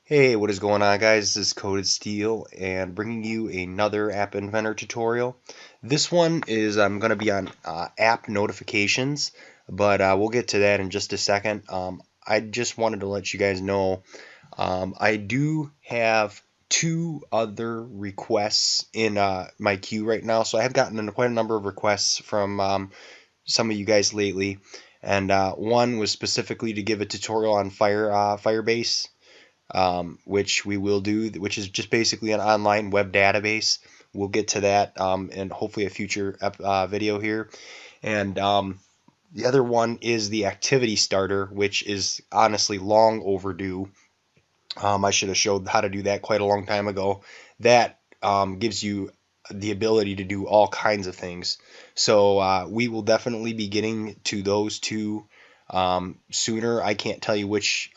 Hey, what is going on, guys? This is Codedsteele and bringing you another App Inventor tutorial. This one is I'm going to be on app notifications, but we'll get to that in just a second. I just wanted to let you guys know I do have two other requests in my queue right now, so I have gotten quite a number of requests from some of you guys lately, and one was specifically to give a tutorial on Firebase, which we will do, which is just basically an online web database. We'll get to that in hopefully a future video here. And the other one is the activity starter, which is honestly long overdue. I should have showed how to do that quite a long time ago. That gives you the ability to do all kinds of things. So we will definitely be getting to those two sooner. I can't tell you which,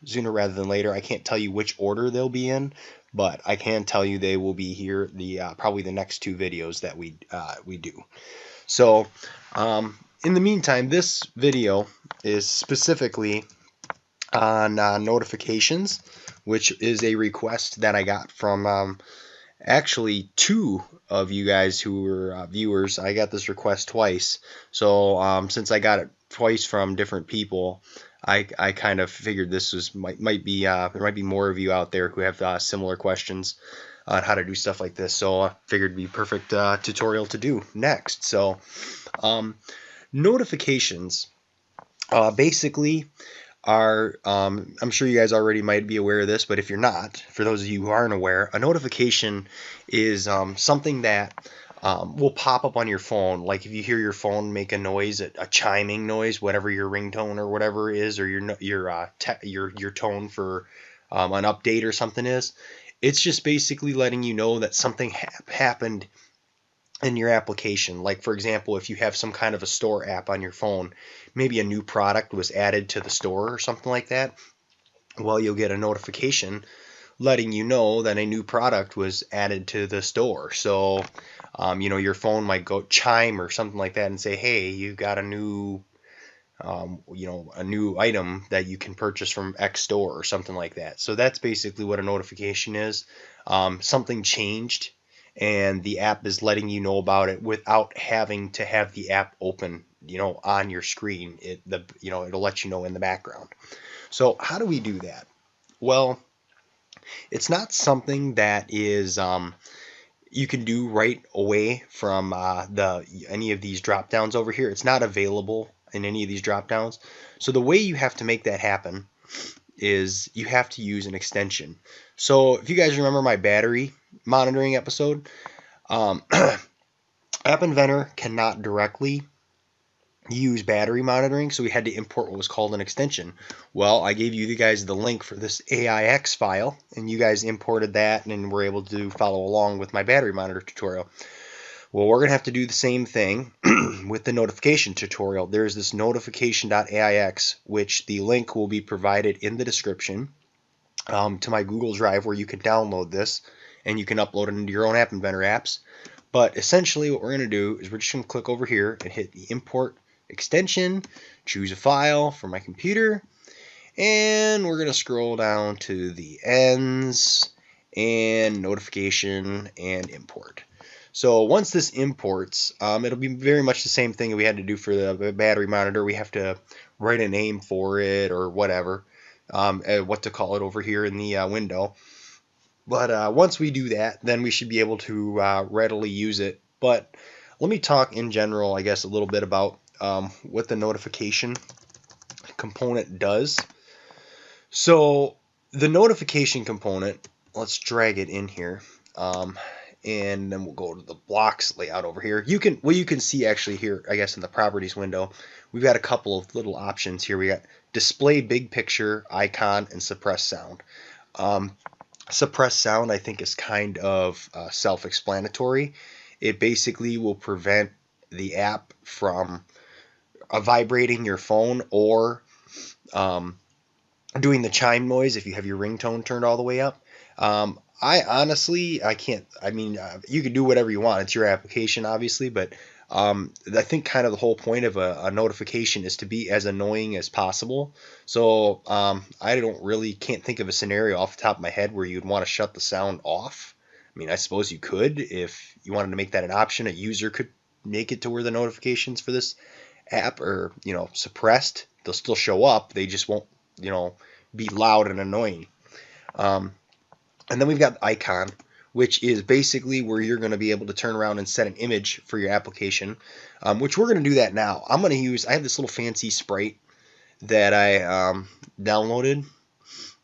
sooner rather than later. I can't tell you which order they'll be in, but I can tell you they will be here probably the next two videos that we do. So in the meantime, this video is specifically on notifications, which is a request that I got from actually two of you guys who were viewers. I got this request twice, so since I got it twice from different people, I kind of figured this was might be there might be more of you out there who have similar questions on how to do stuff like this. So I figured it'd be perfect tutorial to do next. So notifications basically are, I'm sure you guys already might be aware of this, but if you're not, for those of you who aren't aware, a notification is something that will pop up on your phone. Like if you hear your phone make a noise, a chiming noise, whatever your ringtone or whatever is, or your tone for an update or something is, it's just basically letting you know that something happened in your application. Like for example, if you have some kind of a store app on your phone, maybe a new product was added to the store or something like that, well, you'll get a notification letting you know that a new product was added to the store. So your phone might go chime or something like that and say, hey, you got a new a new item that you can purchase from X store or something like that. So that's basically what a notification is. Something changed and the app is letting you know about it without having to have the app open, on your screen. It'll let you know in the background. So how do we do that? Well, it's not something that is you can do right away from any of these drop downs over here. It's not available in any of these drop downs. So the way you have to make that happen is you have to use an extension. So if you guys remember my battery monitoring episode, App Inventor cannot directly use battery monitoring, so we had to import what was called an extension. Well, I gave you guys the link for this AIX file, and you guys imported that and were able to follow along with my battery monitor tutorial. Well, we're going to have to do the same thing with the notification tutorial. There's this notification.aix, which the link will be provided in the description to my Google Drive, where you can download this and you can upload it into your own App Inventor apps. But essentially what we're going to do is we're just going to click over here and hit the import extension, choose a file for my computer, and we're going to scroll down to the ends and notification and import. So once this imports, it'll be very much the same thing that we had to do for the battery monitor. We have to write a name for it or whatever, what to call it over here in the window. But once we do that, then we should be able to readily use it. But let me talk in general, I guess, a little bit about what the notification component does. So the notification component, let's drag it in here, and then we'll go to the blocks layout over here. You can see actually here, I guess, in the properties window, we've got a couple of little options here. We got display big picture, icon, and suppress sound. Suppress sound, I think, is kind of self-explanatory. It basically will prevent the app from vibrating your phone or doing the chime noise if you have your ringtone turned all the way up. I honestly can't. I mean, you can do whatever you want. It's your application, obviously, but I think kind of the whole point of a notification is to be as annoying as possible. So I can't think of a scenario off the top of my head where you'd want to shut the sound off. I mean, I suppose you could if you wanted to make that an option. A user could make it to where the notifications for this app are, suppressed. They'll still show up. They just won't, be loud and annoying. And then we've got the icon, which is basically where you're going to be able to turn around and set an image for your application, which we're going to do that now. I have this little fancy sprite that I downloaded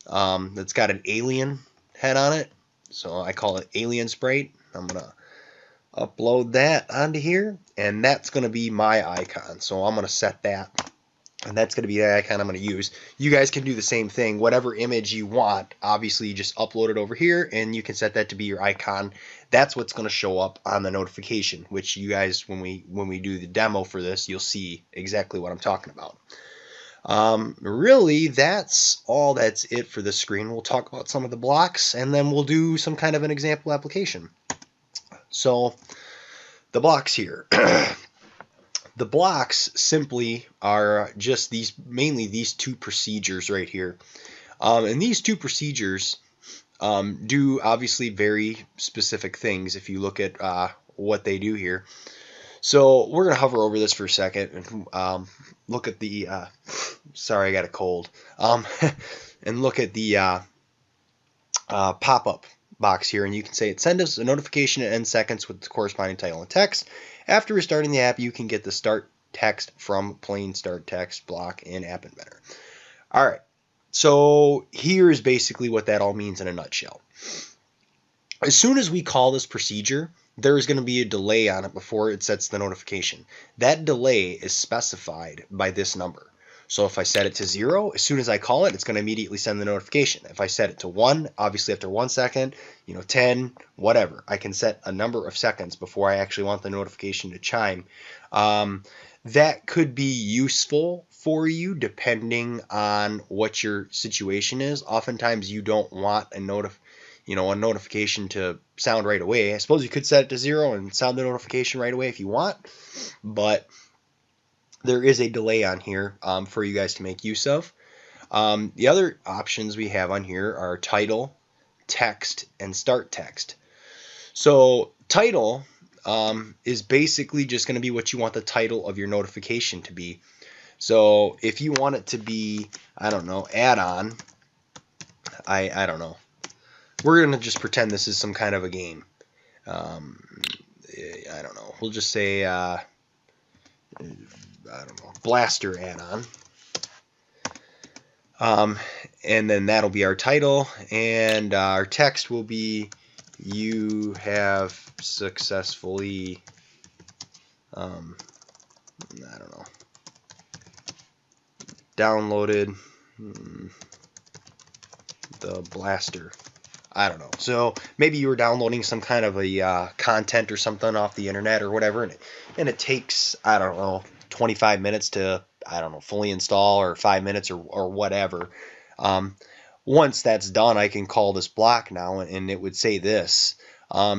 that's got an alien head on it. So I call it Alien Sprite. I'm going to upload that onto here, and that's going to be my icon. So I'm going to set that, and that's going to be the icon I'm going to use. You guys can do the same thing. Whatever image you want, obviously you just upload it over here, and you can set that to be your icon. That's what's going to show up on the notification, which you guys, when we do the demo for this, you'll see exactly what I'm talking about. Really, that's it for this screen. We'll talk about some of the blocks, and then we'll do some kind of an example application. So the blocks here. The blocks simply are just mainly these two procedures right here. And these two procedures do obviously very specific things if you look at what they do here. So we're going to hover over this for a second and look at the, sorry, I got a cold, and look at the pop-up box here, and you can say it send us a notification at end seconds with the corresponding title and text. After restarting the app, you can get the start text from plain start text block in AppInventor. All right, so here's basically what that all means in a nutshell. As soon as we call this procedure, there's going to be a delay on it before it sets the notification. That delay is specified by this number. So if I set it to 0, as soon as I call it, it's going to immediately send the notification. If I set it to 1, obviously after 1 second, 10, whatever. I can set a number of seconds before I actually want the notification to chime. That could be useful for you depending on what your situation is. Oftentimes you don't want a notification to sound right away. I suppose you could set it to 0 and sound the notification right away if you want, but there is a delay on here for you guys to make use of. The other options we have on here are title, text, and start text. So title is basically just going to be what you want the title of your notification to be. So if you want it to be, I don't know, add-on, I don't know. We're going to just pretend this is some kind of a game. I don't know. We'll just say, I don't know, blaster add-on. And then that'll be our title, and our text will be, you have successfully, I don't know, downloaded the blaster. I don't know. So maybe you were downloading some kind of a content or something off the internet or whatever, and it takes, I don't know, 25 minutes to, I don't know, fully install, or 5 minutes or whatever. Once that's done, I can call this block now, and it would say this.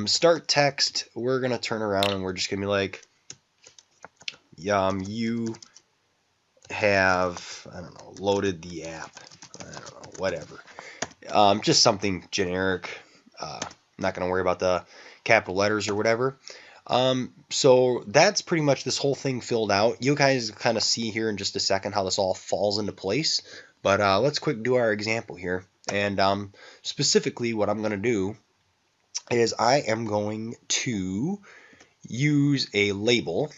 Start text, we're going to turn around and we're just going to be like, you have, I don't know, loaded the app. I don't know, whatever. Just something generic. I'm not going to worry about the capital letters or whatever. So that's pretty much this whole thing filled out. You guys kind of see here in just a second how this all falls into place. But let's quick do our example here. And specifically what I'm going to do is I am going to use a label,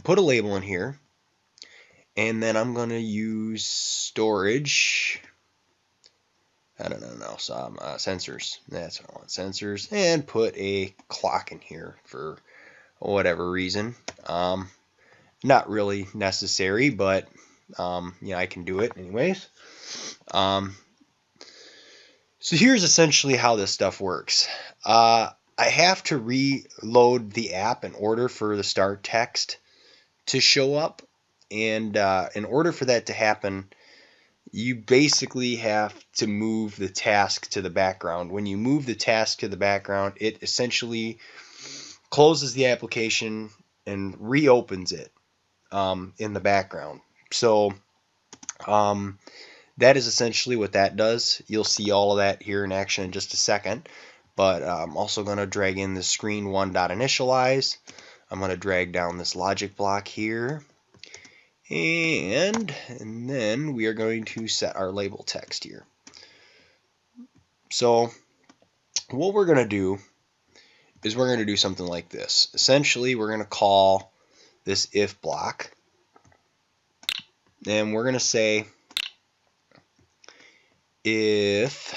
put a label in here, and then I'm going to use storage. I don't know, some sensors. That's what I want, sensors, and put a clock in here for whatever reason. Not really necessary, but yeah, I can do it anyways. So here's essentially how this stuff works. I have to reload the app in order for the start text to show up, and in order for that to happen, you basically have to move the task to the background. When you move the task to the background, it essentially closes the application and reopens it in the background. So that is essentially what that does. You'll see all of that here in action in just a second. But I'm also going to drag in the screen1.initialize. I'm going to drag down this logic block here. And then we are going to set our label text here. So what we're going to do is we're going to do something like this. Essentially, we're going to call this if block. And we're going to say if,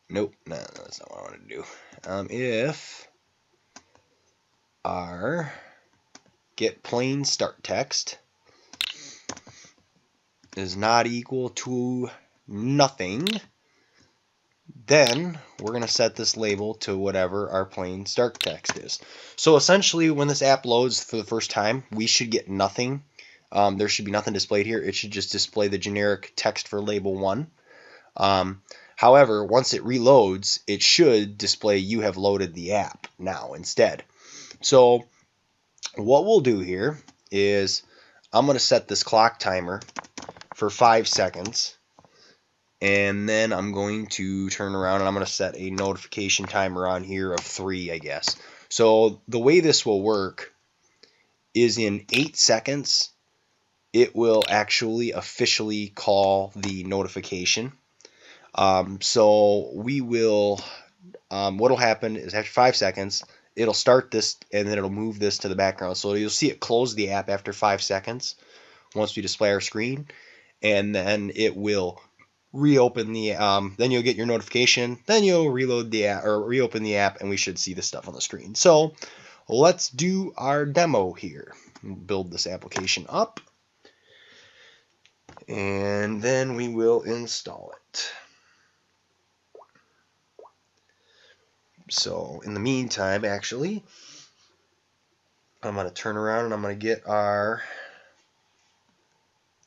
nope, no, that's not what I want to do. If our get plain start text is not equal to nothing, then we're going to set this label to whatever our plain start text is. So essentially, when this app loads for the first time, we should get nothing. There should be nothing displayed here. It should just display the generic text for label 1. However, once it reloads, it should display you have loaded the app now instead. So what we'll do here is I'm going to set this clock timer for 5 seconds. And then I'm going to turn around and I'm going to set a notification timer on here of 3, I guess. So the way this will work is in 8 seconds, it will actually officially call the notification. So we will, what will happen is after 5 seconds, it'll start this and then it'll move this to the background. So you'll see it close the app after 5 seconds once we display our screen. And then it will reopen the then you'll get your notification, then you'll reload the app or reopen the app, and we should see the stuff on the screen. So let's do our demo here. Build this application up, and then we will install it. So in the meantime, actually, I'm going to turn around and I'm going to get our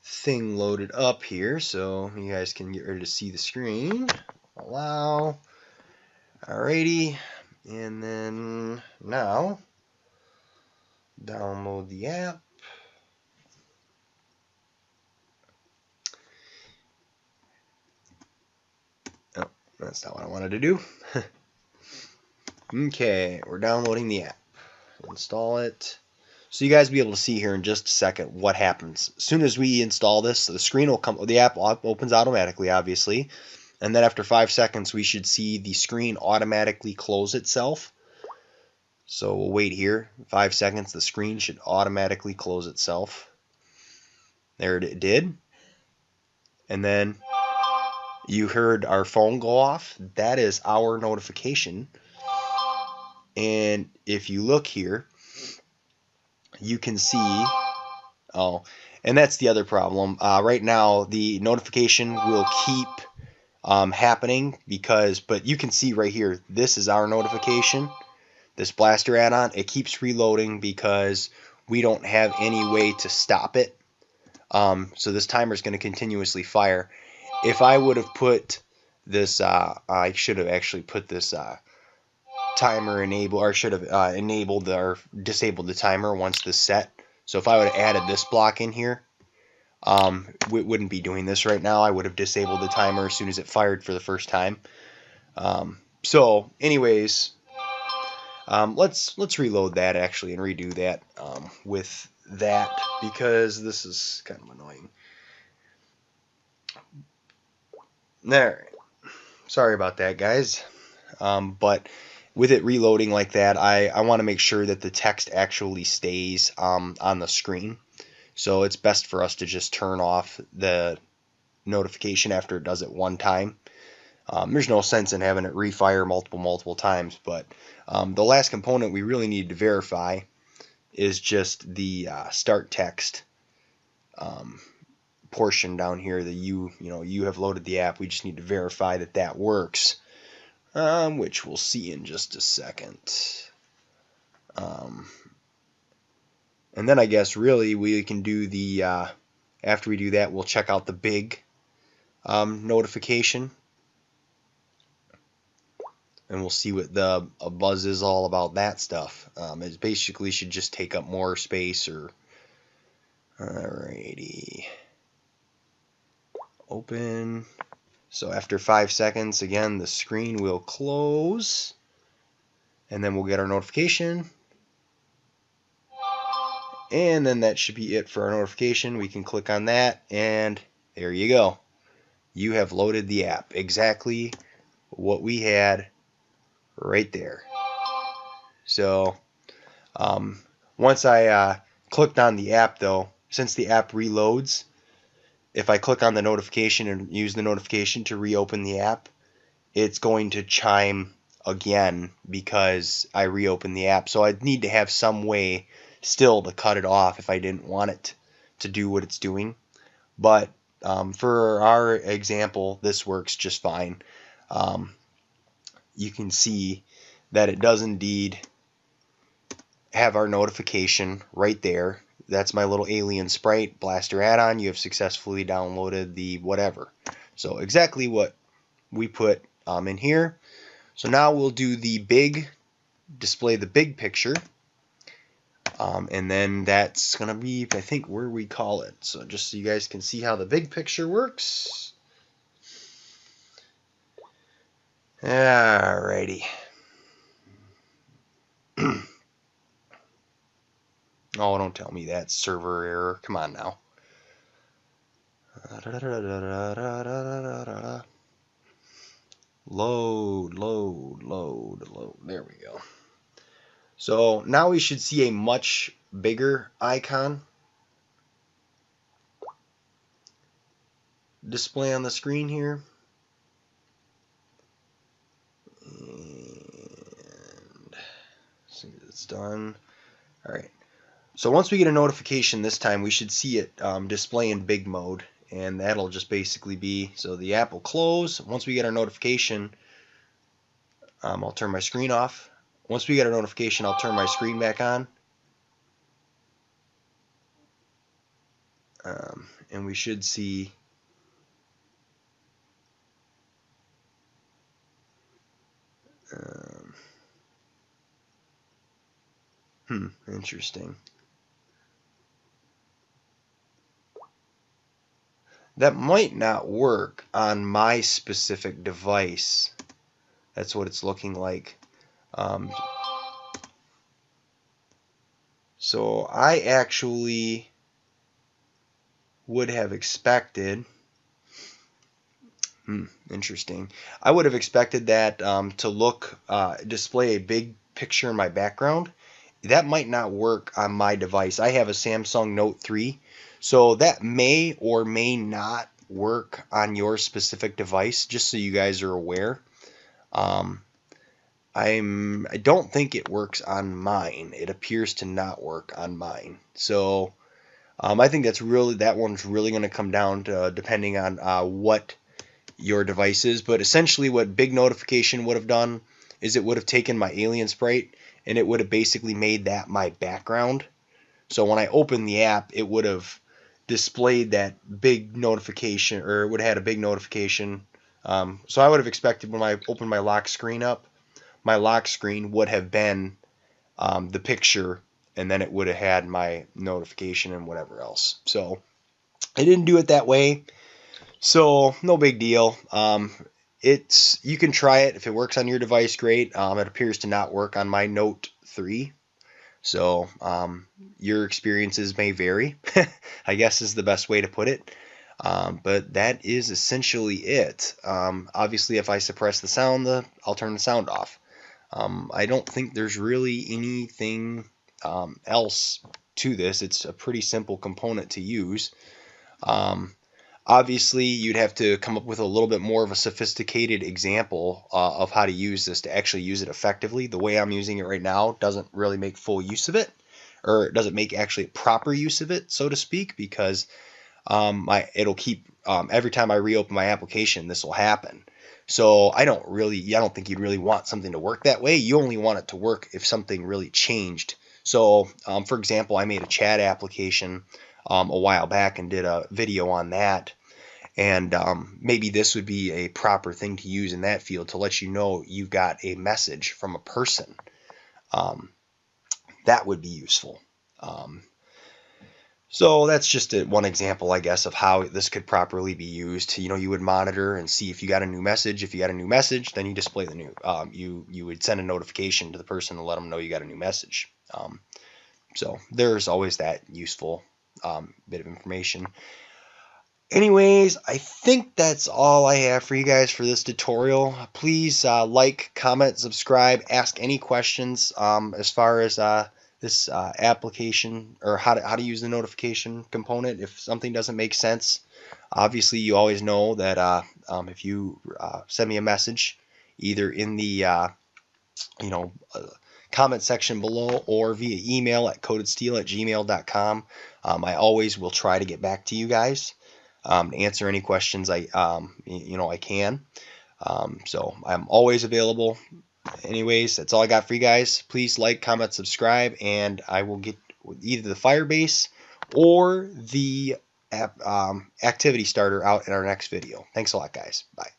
thing loaded up here so you guys can get ready to see the screen. Allow. Alrighty, and then now download the app. Oh, that's not what I wanted to do. Okay, we're downloading the app. Install it. So you guys will be able to see here in just a second what happens. As soon as we install this, the screen will come, the app opens automatically, obviously. And then after 5 seconds, we should see the screen automatically close itself. So we'll wait here. 5 seconds, the screen should automatically close itself. There it did. And then you heard our phone go off. That is our notification. And if you look here, you can see, oh, and that's the other problem. Right now, the notification will keep happening but you can see right here, this is our notification. This Blaster add-on, it keeps reloading because we don't have any way to stop it. So this timer is going to continuously fire. If I would have put this, I should have actually put this timer enable, or should have enabled or disabled the timer once this set. So if I would have added this block in here, we wouldn't be doing this right now. I would have disabled the timer as soon as it fired for the first time. So anyways, let's reload that actually and redo that with that, because this is kind of annoying. There. Sorry about that, guys. But with it reloading like that, I want to make sure that the text actually stays on the screen. So it's best for us to just turn off the notification after it does it one time. There's no sense in having it refire multiple times, but the last component we really need to verify is just the start text portion down here. That you have loaded the app. We just need to verify that that works, which we'll see in just a second. And then I guess really we can do the after we do that, we'll check out the big notification. and we'll see what the buzz is all about that stuff. It basically should just take up more space. Or alrighty, open. So after 5 seconds, again, the screen will close, and then we'll get our notification. And then that should be it for our notification. We can click on that, and there you go. You have loaded the app. Exactly what we had right there. So once I clicked on the app, though, since the app reloads, if I click on the notification and use the notification to reopen the app, it's going to chime again because I reopened the app. So I'd need to have some way still to cut it off if I didn't want it to do what it's doing. But for our example, this works just fine. You can see that it does indeed have our notification right there. That's my little alien sprite blaster add-on. You have successfully downloaded the whatever. So exactly what we put in here. So now we'll do the big, display the big picture. And then that's going to be, I think, where we call it. So just so you guys can see how the big picture works. Alrighty. Oh, don't tell me that server error. Come on now. Load. There we go. So now we should see a much bigger icon display on the screen here. And see if it's done. All right. So once we get a notification this time, we should see it display in big mode, and that'll just basically be, so the app will close. Once we get our notification, I'll turn my screen off. Once we get our notification, I'll turn my screen back on. And we should see interesting. That might not work on my specific device. That's what it's looking like. So I actually would have expected, interesting. I would have expected that to look, display a big picture in my background. That might not work on my device. I have a Samsung Note 3, so that may or may not work on your specific device, just so you guys are aware. I don't think it works on mine. It appears to not work on mine. So I think that one's really going to come down to depending on what your device is. But essentially what big notification would have done is it would have taken my alien sprite and it would have basically made that my background. So when I opened the app, it would have displayed that big notification, or it would have had a big notification. So I would have expected when I opened my lock screen up, my lock screen would have been the picture, and then it would have had my notification and whatever else. So I didn't do it that way, so no big deal. You can try it. If it works on your device, great. It appears to not work on my Note 3. So your experiences may vary, I guess is the best way to put it. But that is essentially it. Obviously, if I suppress the sound, I'll turn the sound off. I don't think there's really anything else to this. It's a pretty simple component to use. Obviously, you'd have to come up with a little bit more of a sophisticated example of how to use this to actually use it effectively. The way I'm using it right now doesn't really make full use of it, or it doesn't make actually proper use of it, so to speak, because it'll keep every time I reopen my application, this will happen. So I don't think you'd really want something to work that way. You only want it to work if something really changed. So for example, I made a chat application a while back and did a video on that, And maybe this would be a proper thing to use in that field to let you know you've got a message from a person. That would be useful. So that's just one example, I guess, of how this could properly be used. You would monitor and see if you got a new message. If you got a new message, then you display the new. You would send a notification to the person to let them know you got a new message. So there's always that useful bit of information. Anyways, I think that's all I have for you guys for this tutorial. Please like, comment, subscribe, ask any questions as far as this application, or how to use the notification component. If something doesn't make sense, obviously you always know that if you send me a message, either in the comment section below or via email at codedsteele@gmail.com, I always will try to get back to you guys. To answer any questions I can. So I'm always available. Anyways, that's all I got for you guys. Please like, comment, subscribe, and I will get either the Firebase or the activity starter out in our next video. Thanks a lot, guys. Bye.